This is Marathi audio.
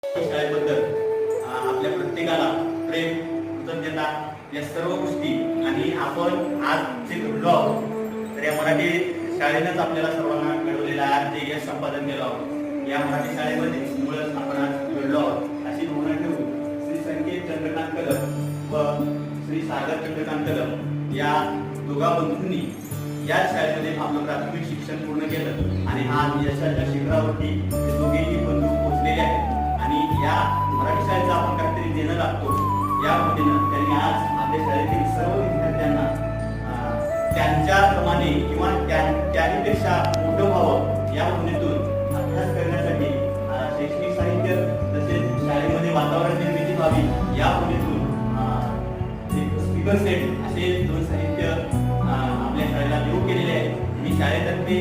शाळेबद्दल आपल्या प्रत्येकाला प्रेम, कृतज्ञता या सर्व गोष्टी आणि आपण आज जे घडलो आहोत तर या मराठी शाळेनंच आपल्याला सर्वांना घडवलेलं आज जे यश संपादन केलं आहोत या मराठी शाळेमध्ये मुळच आपण आज घडलो आहोत अशी भावना ठेवून श्री संकेत चंद्रकांत कदम व श्री सागर चंद्रकांत कदम या दोघा बंधूंनी या शाळेमध्ये आपलं प्राथमिक शिक्षण पूर्ण केलं आणि आज यशाच्या शिखरावरती ते दोघेही बंधू पोहोचलेले आहेत आणि या मराठी शाळेचा आपण काहीतरी देणं लागतो या पद्धतीनं त्यांनी आज आपल्या शाळेतील सर्व विद्यार्थ्यांना त्यांच्याप्रमाणे किंवा त्याहीपेक्षा मोठं व्हावं या भूमिकेतून अभ्यास करण्यासाठी शैक्षणिक साहित्य तसेच शाळेमध्ये वातावरण निर्मिती व्हावी या भूमिकेतून स्पीकर सेट असे दोन साहित्य आपल्या शाळेला देऊ केलेले आहेत. मी शाळेतर्फे